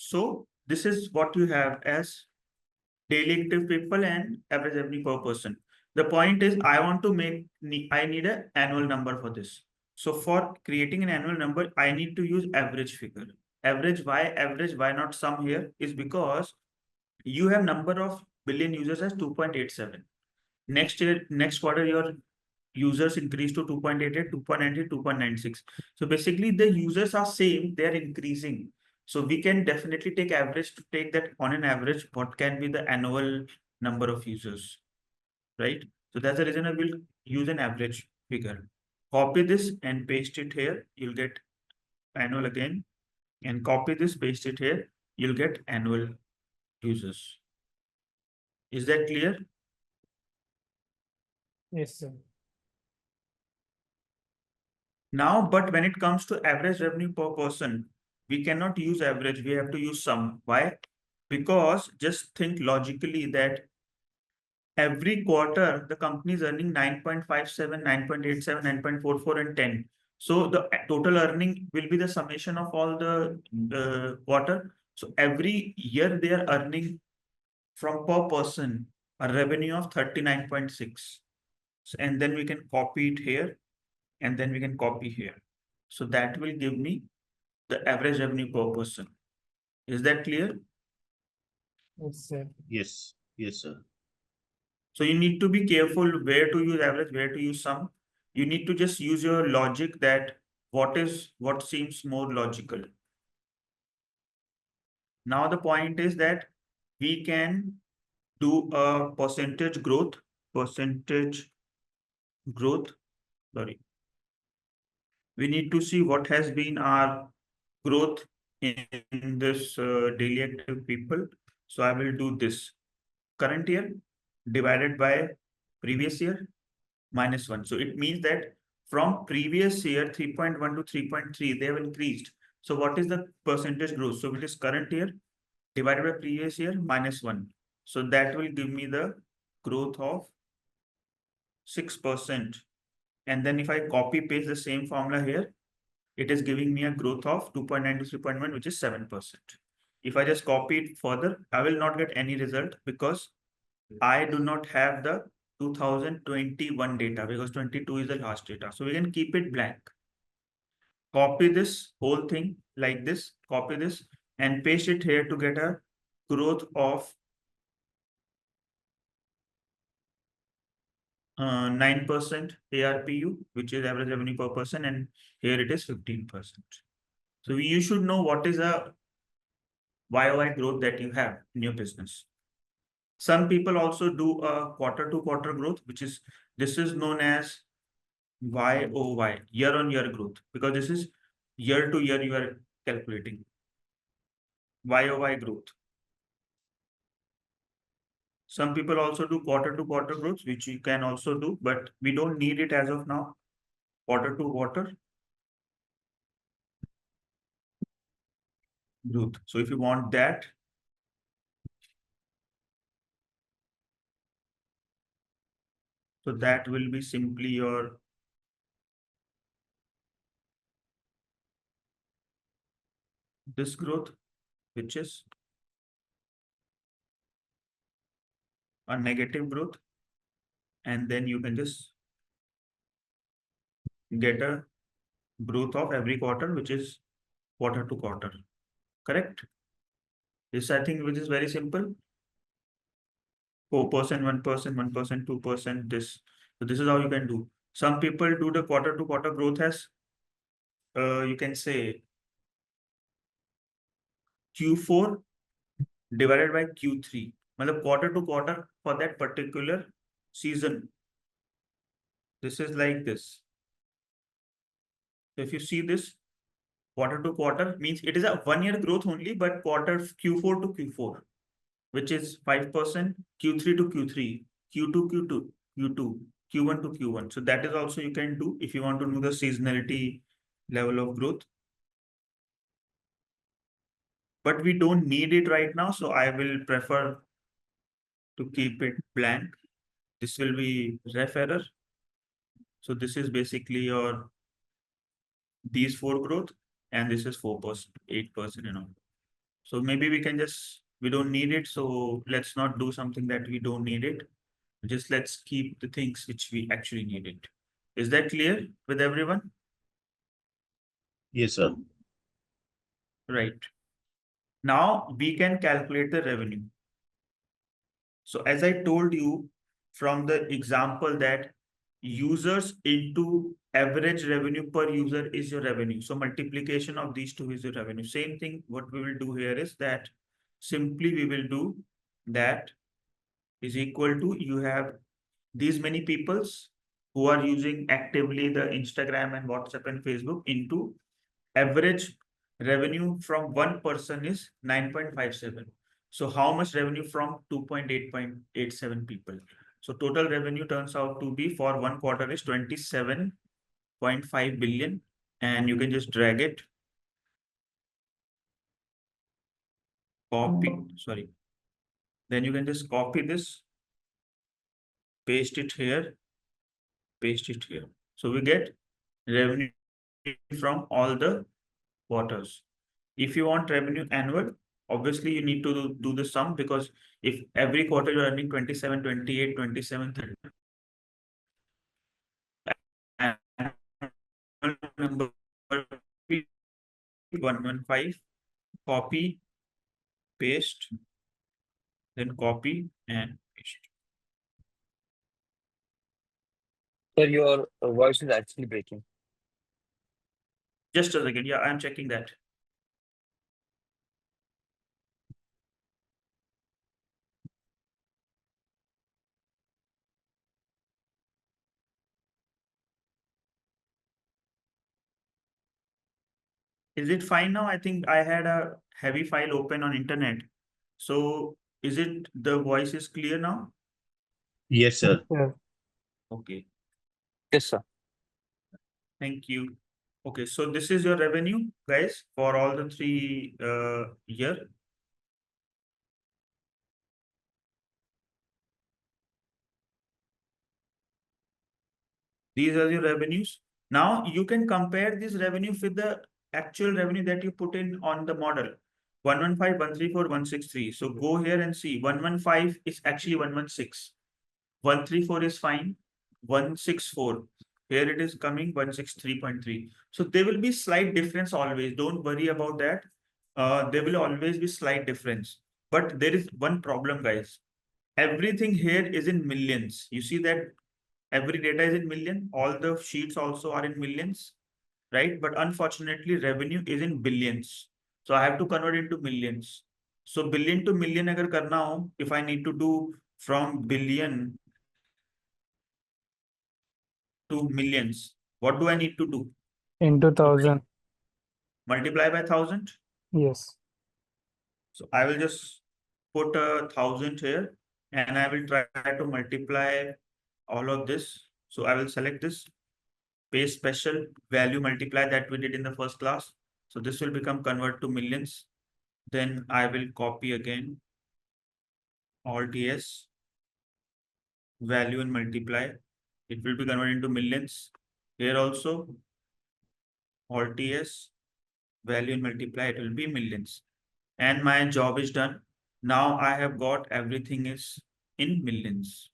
So this is what you have as daily active people and average revenue per person. The point is I want to I need an annual number for this. So for creating an annual number, I need to use average figure. Average, why not sum here is because you have number of billion users as 2.87. Next year, next quarter, your users increase to 2.88, 2.90, 2.96. So basically the users are same, they are increasing. So we can definitely take average to take that on an average, what can be the annual number of users, right? So that's the reason I will use an average figure. Copy this and paste it here. You'll get annual again, and copy this, paste it here. You'll get annual users. Is that clear? Yes, sir. Now, but when it comes to average revenue per person, we cannot use average, we have to use sum. Why? Because just think logically that every quarter the company is earning 9.57, 9.87, 9.44, and 10. So the total earning will be the summation of all the quarter. So every year they are earning from per person a revenue of 39.6. So, and then we can copy it here, and then we can copy here. So that will give me the average revenue per person. Is that clear? Yes, sir. Yes. Yes, sir. So you need to be careful where to use average, where to use sum. You need to just use your logic that what seems more logical. Now the point is that we can do a percentage growth, sorry. We need to see what has been our growth in this daily active people. So I will do this current year divided by previous year minus 1. So it means that from previous year 3.1 to 3.3, they have increased. So what is the percentage growth? So it is current year divided by previous year minus 1. So that will give me the growth of 6%. And then if I copy paste the same formula here, it is giving me a growth of 2.9 to 3.1, which is 7%. If I just copy it further, I will not get any result because I do not have the 2021 data because 22 is the last data. So we can keep it blank. Copy this whole thing like this, copy this and paste it here to get a growth of 9% ARPU, which is average revenue per person, and here it is 15%. So you should know what is a YOY growth that you have in your business. Some people also do a quarter to quarter growth, this is known as YOY, year on year growth, because this is year to year you are calculating. YOY growth. Some people also do quarter to quarter growth, which you can also do, but we don't need it as of now. Quarter to quarter growth. So if you want that, so that will be simply your this growth, which is a negative growth, and then you can just get a growth of every quarter, which is quarter to quarter. Correct? This I think which is very simple. 4%, 1%, 1%, 2%. This. So this is how you can do. Some people do the quarter to quarter growth as you can say Q4 divided by Q3. Matlab quarter to quarter for that particular season. This is like this. So if you see this quarter to quarter means it is a 1 year growth only, but quarter Q4 to Q4, which is 5%, Q3 to Q3, Q2, Q2, Q2, Q1 to Q1. So that is also you can do if you want to do the seasonality level of growth. But we don't need it right now, so I will prefer to keep it blank. This will be ref error. So this is basically your these 4 growth, and this is 4%, 8%, you know. So maybe we don't need it. So let's not do something that we don't need it. Just let's keep the things which we actually need it. Is that clear with everyone? Yes, sir. Right. Now we can calculate the revenue. So as I told you from the example that users into average revenue per user is your revenue. So multiplication of these two is your revenue. Same thing, what we will do here is that simply we will do that is equal to you have these many peoples who are using actively the Instagram and WhatsApp and Facebook into average revenue from one person is 9.57. So how much revenue from 2.887 people? So total revenue turns out to be for one quarter is 27.5 billion. And you can just drag it, copy, sorry. Then you can just copy this, paste it here, paste it here. So we get revenue from all the quarters. If you want revenue annual, obviously you need to do the sum, because if every quarter you're earning 27, 28, 27, 30, number 115, copy, paste, then copy and paste. Sir, your voice is actually breaking. Just a second. Yeah, I'm checking that. Is it fine now? I think I had a heavy file open on internet. So is it the voice is clear now? Yes, sir. Yeah. Okay, Yes, sir. thank you. Okay, so this is your revenue, guys, for all the 3 year. These are your revenues. Now you can compare this revenue with the actual revenue that you put in on the model. 115, 134, 163. So go here and see 115 is actually 116. 134 is fine. 164. Here it is coming 163.3. So there will be slight difference always. Don't worry about that. There will always be slight difference. But there is one problem, guys. Everything here is in millions. You see that every data is in million. All the sheets also are in millions, right? But unfortunately, revenue is in billions. So I have to convert into millions. So billion to million agar karna ho, if I need to do from billion to millions, what do I need to do? Into 1,000. Multiply by 1,000. Yes. So I will just put 1,000 here and I will try to multiply all of this. So I will select this paste special value multiply that we did in the first class. So this will become convert to millions. Then I will copy again Alt S value and multiply. It will be converted into millions. Here also Alt S value and multiply, it will be millions. And my job is done. Now I have got everything is in millions.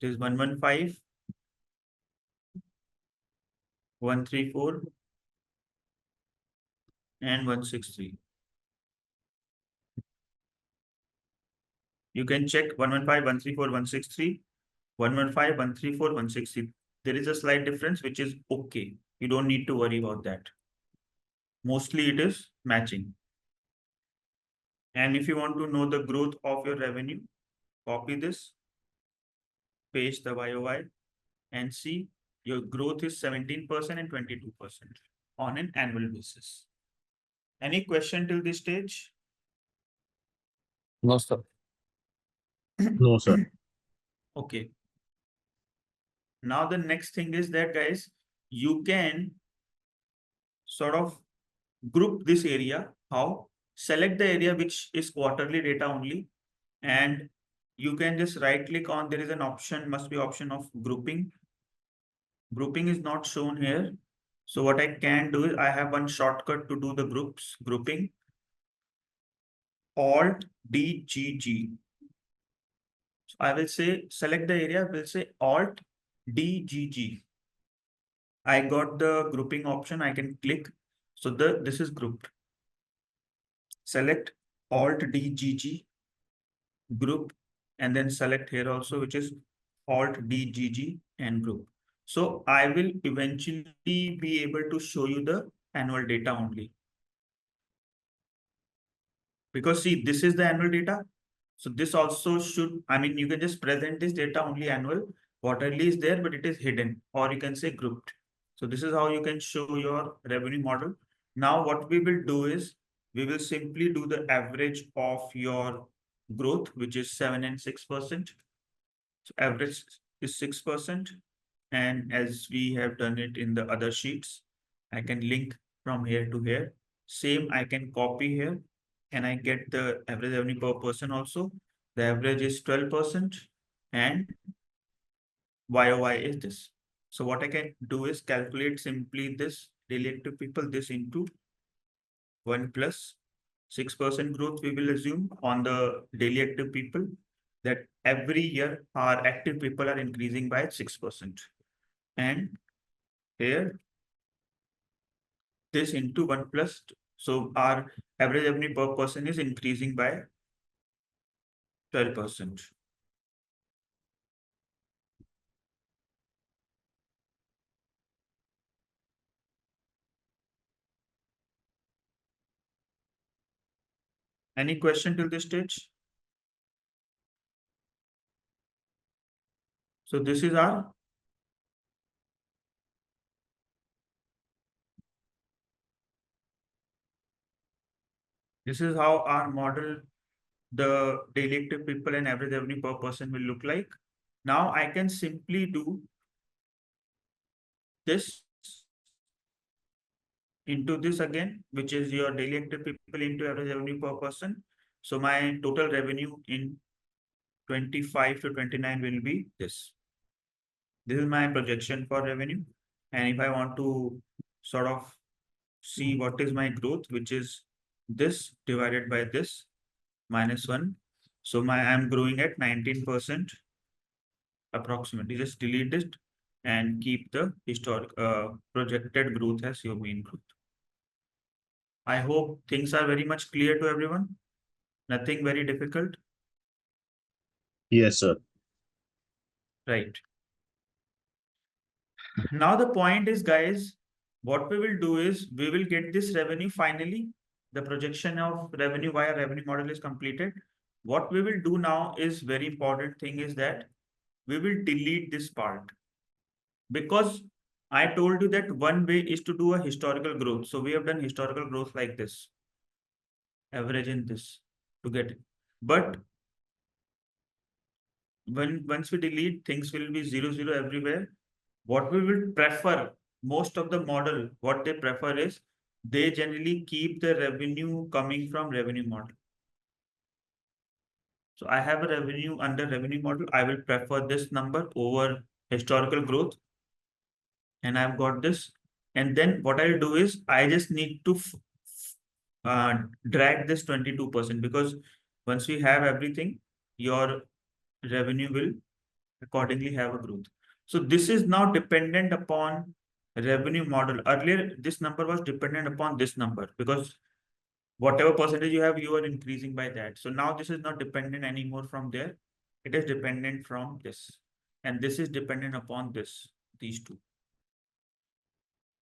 It is 115, 134, and 163. You can check 115, 134, 163, 115, 134, 160. There is a slight difference, which is okay. You don't need to worry about that. Mostly it is matching. And if you want to know the growth of your revenue, copy this, paste the YOY, and see your growth is 17% and 22% on an annual basis. Any question till this stage? No, sir. No, sir. Okay. Now the next thing is that, guys, you can sort of group this area. How? Select the area which is quarterly data only, and you can just right click on, there is an option, must be option of grouping. Grouping is not shown here. So what I can do is I have one shortcut to do the grouping. Alt D G G. So I will say select the area, will say Alt D G G. I got the grouping option, I can click. So this is grouped. Select Alt D G G group, and then select here also, which is Alt D G G and group. So I will eventually be able to show you the annual data only. Because see, this is the annual data. So this also should, I mean, you can just present this data only annual. Quarterly is there, but it is hidden, or you can say grouped. So this is how you can show your revenue model. Now what we will do is, we will simply do the average of your growth, which is 7 and 6%. So average is 6%. And as we have done it in the other sheets, I can link from here to here. Same, I can copy here, and I get the average revenue per person also. The average is 12%, and YOY is this. So what I can do is calculate simply this daily active people, this into 1 plus 6% growth we will assume on the daily active people, that every year our active people are increasing by 6%. And here this into 1 plus, so our average revenue per person is increasing by 12%. Any question till this stage? So this is our this is how our model, the daily active people and average revenue per person will look like. Now I can simply do this into this again, which is your daily active people into average revenue per person. So my total revenue in 25 to 29 will be this. This is my projection for revenue. And if I want to sort of see what is my growth, which is this divided by this minus 1. So I'm growing at 19% approximately. Just delete it and keep the historic projected growth as your main growth. I hope things are very much clear to everyone. Nothing very difficult. Yes, sir. Right. Now the point is, guys, what we will do is we will get this revenue finally. The projection of revenue via revenue model is completed. What we will do now is very important thing is that we will delete this part, because I told you that one way is to do a historical growth. So we have done historical growth like this, average in this to get it. But once we delete, things will be 0 everywhere. What we will prefer, most of the model, what they prefer is they generally keep the revenue coming from revenue model. So I have a revenue under revenue model. I will prefer this number over historical growth. And I've got this. And then what I'll do is I just need to drag this 22%, because once we have everything, your revenue will accordingly have a growth. So this is now dependent upon revenue model. Earlier, this number was dependent upon this number, because whatever percentage you have, you are increasing by that. So now this is not dependent anymore from there. It is dependent from this. And this is dependent upon this, these two.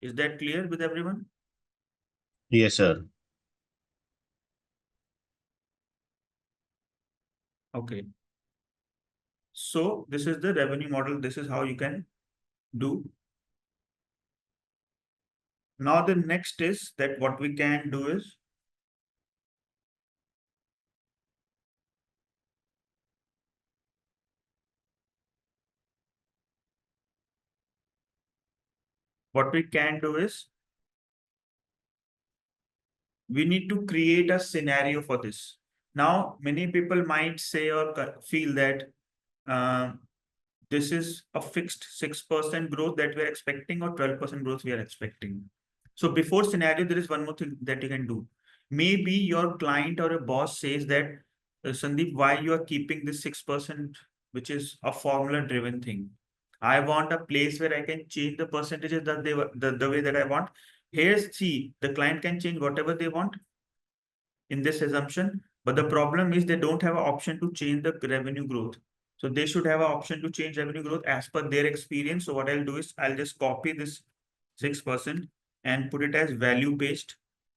Is that clear with everyone? Yes, sir. Okay. So this is the revenue model. This is how you can do. Now the next is that what we can do is we need to create a scenario for this. Now, many people might say or feel that this is a fixed 6% growth that we're expecting, or 12% growth we are expecting. So before scenario, there is one more thing that you can do. maybe your client or a boss says that, Sandeep, why you are keeping this 6%, which is a formula driven thing. I want a place where I can change the percentages that the way that I want. Here's see, the client can change whatever they want in this assumption, but the problem is they don't have an option to change the revenue growth. So they should have an option to change revenue growth as per their experience. So what I'll do is I'll just copy this 6% and put it as value paste.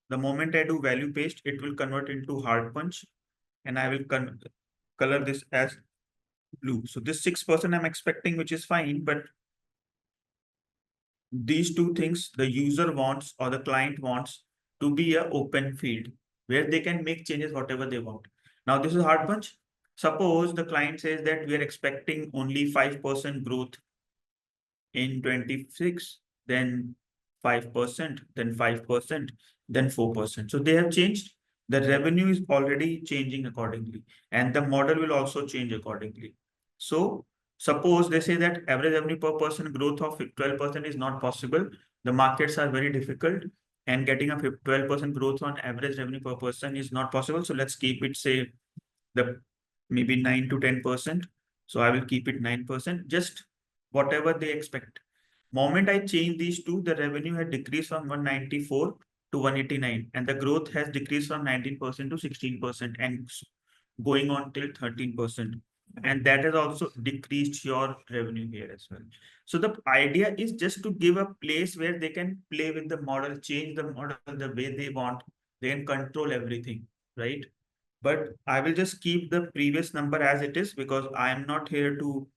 The moment I do value paste, it will convert into hard punch, and I will color this as blue. So this 6% I'm expecting, which is fine, but these two things the user wants or the client wants to be a open field where they can make changes whatever they want. Now this is hard punch. Suppose the client says that we are expecting only 5% growth in 26, then 5%, then 5%, then 4%. So they have changed. The revenue is already changing accordingly, and the model will also change accordingly. So suppose they say that average revenue per person growth of 12% is not possible. The markets are very difficult, and getting a 12% growth on average revenue per person is not possible. So let's keep it, say, the maybe 9 to 10%. So I will keep it 9%, just whatever they expect. Moment I change these two, the revenue had decreased from 194 to 189, and the growth has decreased from 19% to 16% and going on till 13%. And that has also decreased your revenue here as well. So the idea is just to give a place where they can play with the model, change the model the way they want. They can control everything, right? But I will just keep the previous number as it is because I am not here to,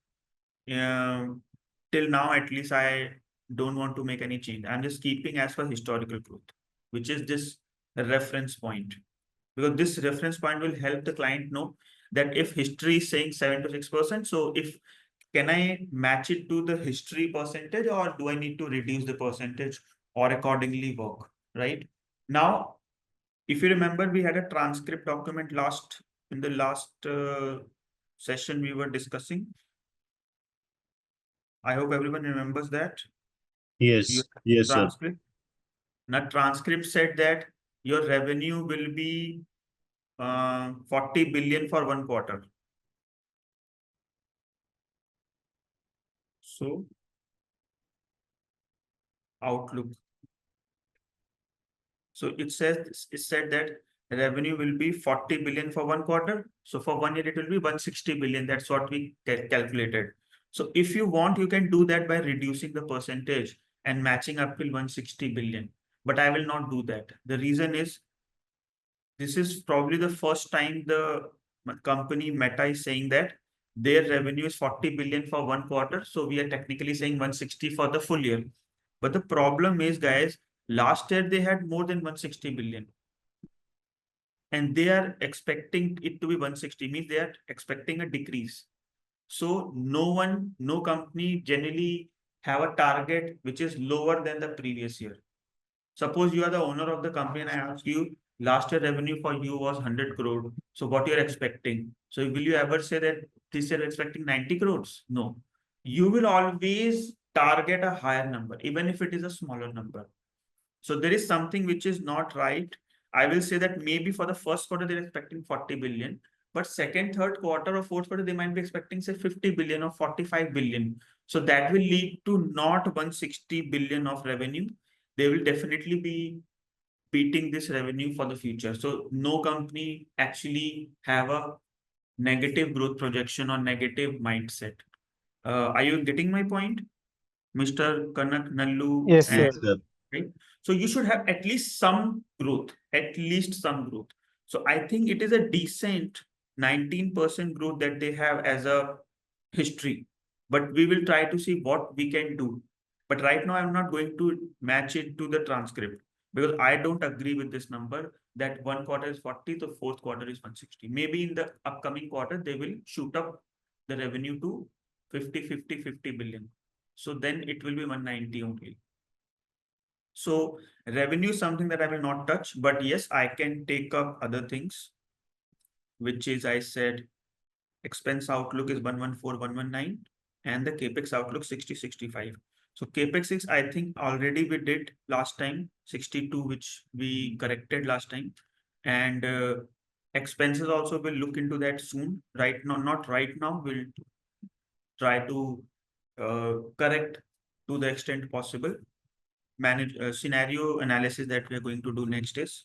till now at least I don't want to make any change. I'm just keeping as per historical growth, which is this reference point. Because this reference point will help the client know that if history is saying 7 to 6%, so if can I match it to the history percentage or do I need to reduce the percentage or accordingly work, right? Now, if you remember, we had a transcript document in the last session we were discussing. I hope everyone remembers that. You Yes, sir. transcript. Now, transcript said that your revenue will be 40 billion for 1 quarter. So, outlook. So it said that revenue will be 40 billion for 1 quarter. So for 1 year, it will be 160 billion. That's what we calculated. So if you want, you can do that by reducing the percentage and matching up till 160 billion. But I will not do that. The reason is this is probably the first time the company Meta is saying that their revenue is 40 billion for 1 quarter. So we are technically saying 160 for the full year. But the problem is, guys, last year they had more than 160 billion. And they are expecting it to be 160, means they are expecting a decrease. So no company generally have a target which is lower than the previous year. Suppose you are the owner of the company and I ask you, last year revenue for you was 100 crore. So what you're expecting? So will you ever say that this year expecting 90 crores? No. You will always target a higher number, even if it is a smaller number. So there is something which is not right. I will say that maybe for the first quarter, they're expecting 40 billion, but second, third quarter or fourth quarter, they might be expecting say 50 billion or 45 billion. So that will lead to not 160 billion of revenue. They will definitely be beating this revenue for the future. So no company actually have a negative growth projection or negative mindset. Are you getting my point, Mr. Kanak, Nallu, Yes, and sir. Yes, sir. right? So you should have at least some growth, at least some growth. So I think it is a decent 19% growth that they have as a history, but we will try to see what we can do. But right now, I'm not going to match it to the transcript because I don't agree with this number that 1 quarter is 40, the fourth quarter is 160. Maybe in the upcoming quarter, they will shoot up the revenue to 50 billion. So then it will be 190 only. So revenue is something that I will not touch, but yes, I can take up other things, which is I said expense outlook is 114, 119, and the capex outlook 60, 65. So capex is, I think already we did last time 62, which we corrected last time. And expenses also will look into that soon. Right now, not right now, we'll try to correct to the extent possible. Manage scenario analysis that we are going to do next is